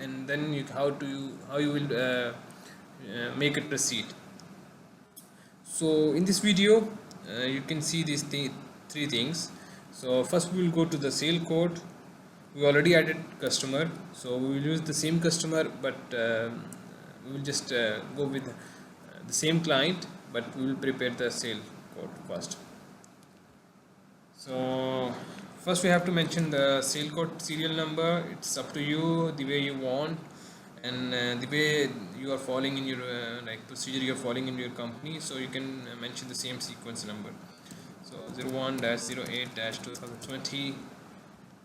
and then how you will make it proceed. So in this video you can see these three things. So first we will go to the sale code. We already added customer, so we will use the same customer, but we will just go with the same client, but we will prepare the sale code first. So first we have to mention the sale code serial number. It's up to you the way you want, and the way you are following in your like procedure you are following in your company, so you can mention the same sequence number. So 01-08-2020.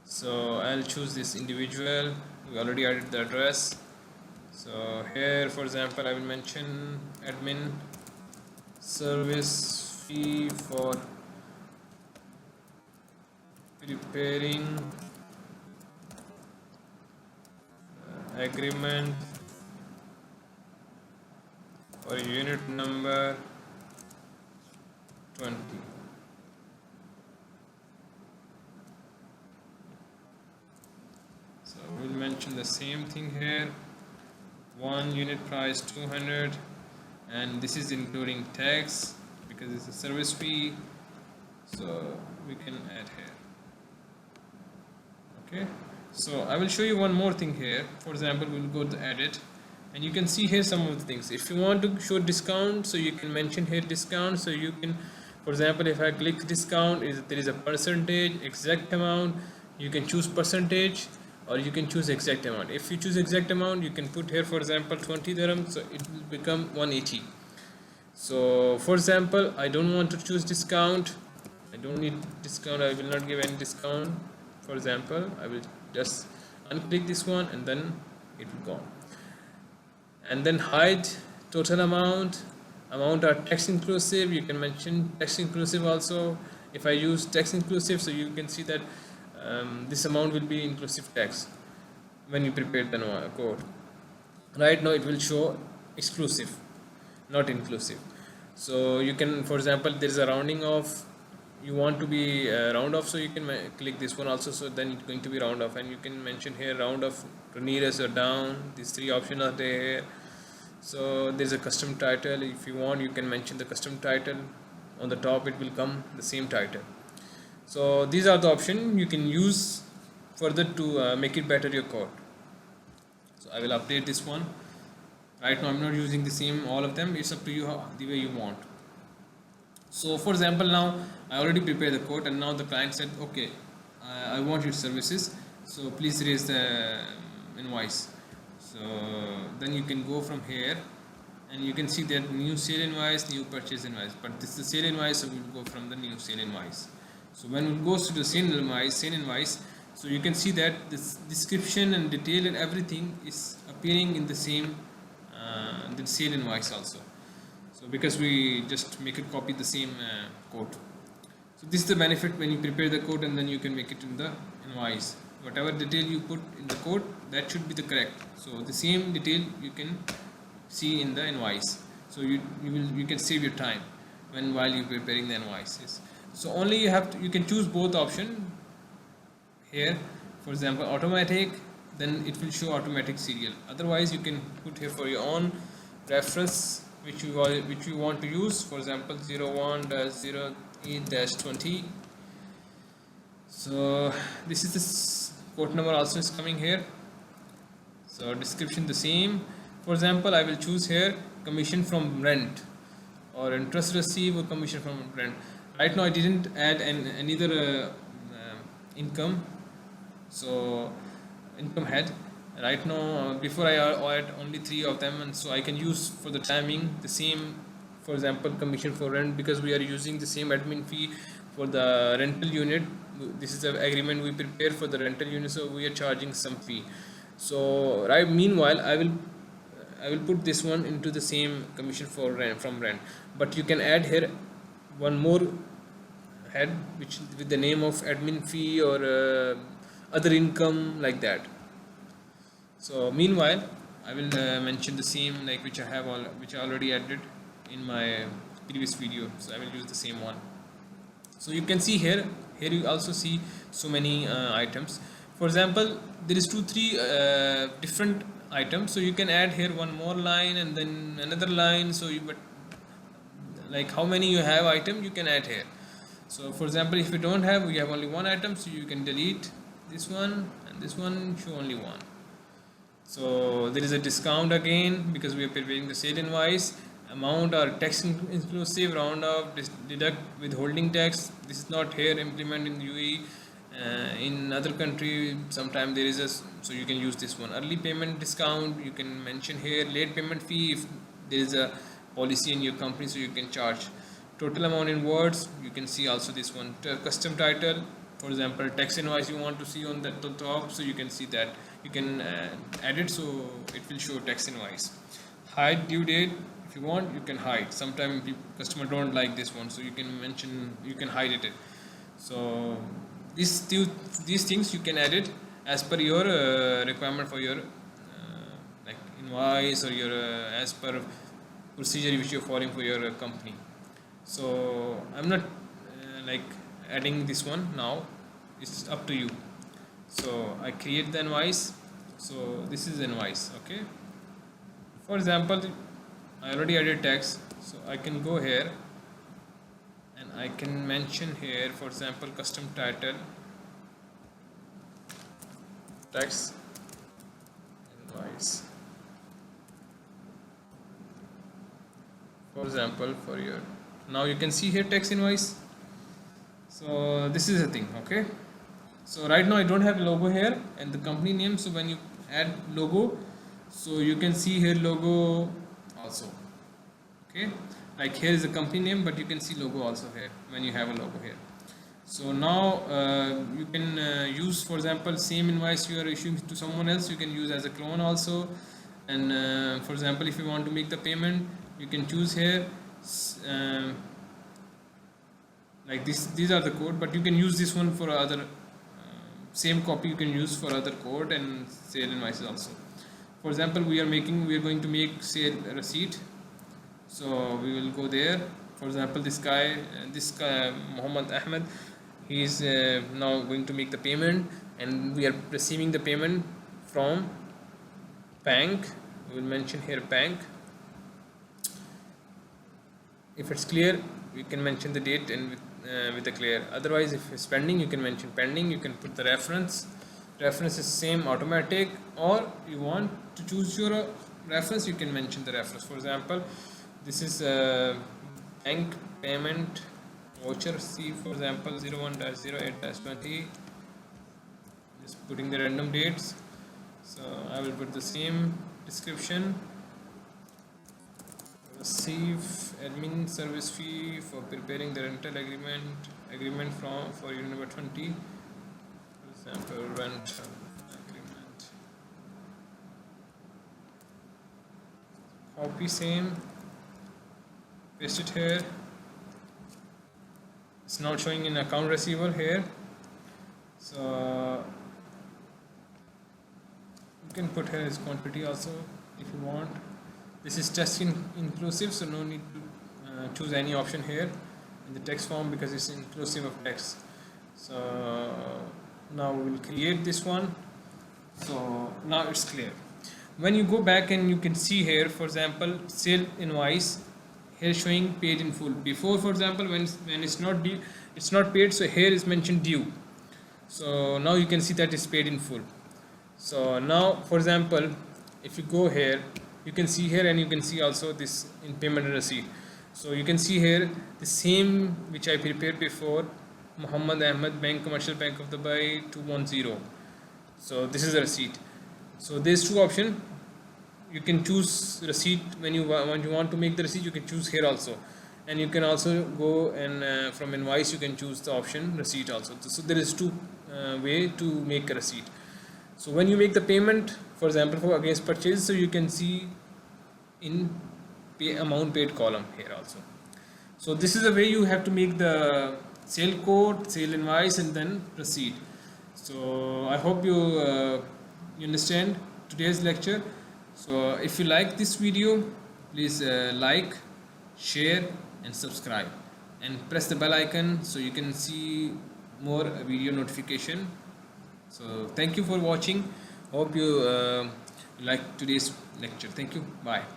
So I'll choose this individual. We already added the address. So here for example I will mention admin service fee for preparing agreement for unit number 20. So we'll mention the same thing here. One unit price 200, and this is including tax because it's a service fee, so we can add here. Okay, so I will show you one more thing here. For example, we'll go to edit, and you can see here some of the things. If you want to show discount, so you can mention here discount. So you can, for example, if I click discount, there is a percentage, exact amount. You can choose percentage, or you can choose exact amount. If you choose exact amount, you can put here for example 20 dirham, so it will become 180. So for example, I don't want to choose discount, I don't need discount, I will not give any discount. For example, I will just unclick this one, and then it will go. And then hide total amount are tax inclusive. You can mention tax inclusive also. If I use tax inclusive, so you can see that this amount will be inclusive tax when you prepare the code. Right now it will show exclusive, not inclusive. So you can, for example, there is a rounding off, you want to be round off, so you can click this one also, so then it's going to be round off, and you can mention here round off to nearest or down. These three options are there. So there's a custom title. If you want, you can mention the custom title. On the top it will come the same title. So these are the options you can use further to make it better your code. So I will update this one. Right now I'm not using the same all of them. It's up to you the way you want. So for example, now I already prepared the code, and now the client said, okay, I want your services, so please raise the invoice. So then you can go from here, and you can see that new sale invoice, new purchase invoice, but this is the sale invoice, so we will go from the new sale invoice. So when it goes to the sale invoice, so you can see that this description and detail and everything is appearing in the same the sale invoice also. So because we just make it copy the same code. So this is the benefit when you prepare the code, and then you can make it in the invoice. Whatever detail you put in the code, that should be the correct. So the same detail you can see in the invoice. So you can save your time while you're preparing the invoices. So only you can choose both option here. For example, automatic, then it will show automatic serial. Otherwise you can put here for your own reference which you want to use. For example, 01-08-20. so this is this code number also is coming here. So description the same. For example, I will choose here commission from rent, or interest received, or commission from rent. Right now I didn't add any other income, so income head. Right now before I add only 3 of them, and so I can use for the timing the same. For example, commission for rent, because we are using the same admin fee for the rental unit. This is the agreement we prepare for the rental unit, so we are charging some fee. So right, meanwhile I will put this one into the same commission for rent from rent, but you can add here one more head which with the name of admin fee or other income, like that. So meanwhile I will mention the same, like which I already added in my previous video. So I will use the same one. So you can see here you also see so many items. For example, there is 2 3 different items, so you can add here one more line and then another line. So you, but like how many you have item you can add here. So for example, if you don't have, you have only one item, so you can delete this one and this one, show only one. So there is a discount again because we are preparing the sale invoice. Amount or tax inclusive, round off, deduct withholding tax. This is not here implement in UAE. In other country sometime there is a, so you can use this one. Early payment discount you can mention here. Late payment fee if there is a policy in your company, so you can charge. Total amount in words you can see also this one. Custom title, for example tax invoice you want to see on the top, so you can see that you can add it, so it will show tax invoice. Hide due date, if you want you can hide. Sometimes customer don't like this one, so you can mention, you can hide it. So these things you can edit as per your requirement for your like invoice or your as per procedure which you're following for your company. So I'm not like adding this one now, it's up to you. So I create the invoice, so this is invoice. Okay, for example I already added tax, so I can go here and I can mention here, for example custom title tax invoice, for example for your, now you can see here tax invoice. So this is the thing. Okay, so right now I don't have logo here and the company name, so when you add logo, so you can see here logo also. Okay, like here is the company name, but you can see logo also here when you have a logo here. So now you can use, for example same invoice you are issuing to someone else, you can use as a clone also. And for example if you want to make the payment, you can choose here like this, these are the code, but you can use this one for other same copy you can use for other code and sale invoices also. For example we are going to make sale receipt, so we will go there. For example this guy Muhammad Ahmed, he is now going to make the payment and we are receiving the payment from bank. We will mention here bank. If it's clear we can mention the date and with the clear. Otherwise if it's pending you can mention pending. You can put the reference is same automatic, or you want to choose your reference, you can mention the reference. For example this is bank payment voucher C, for example 01-08-20, just putting the random dates. So I will put the same description. Receive admin service fee for preparing the rental agreement from for unit number 20, for example rental agreement. Copy same, paste it here. It's not showing in account receivable here, so you can put here as quantity also if you want. This is test inclusive, so no need to choose any option here in the text form because it's inclusive of text. So now we will create this one. So now it's clear. When you go back and you can see here, for example sale invoice here showing paid in full. Before, for example when it's not due, it's not paid, so here is mentioned due. So now you can see that it's paid in full. So now for example if you go here, you can see here and you can see also this in payment and receipt. So you can see here the same which I prepared before, Muhammad Ahmed Bank, Commercial Bank of Dubai 210. So this is a receipt. So there's two options. You can choose receipt when you want to make the receipt, you can choose here also, and you can also go and from invoice you can choose the option receipt also. So there is two way to make a receipt. So when you make the payment, for example for against purchase, so you can see in pay amount paid column here also. So this is the way you have to make the sale code, sale invoice, and then receipt. So I hope you understand today's lecture. So if you like this video, please like, share and subscribe, and press the bell icon so you can see more video notification. So thank you for watching. Hope you like today's lecture. Thank you. Bye.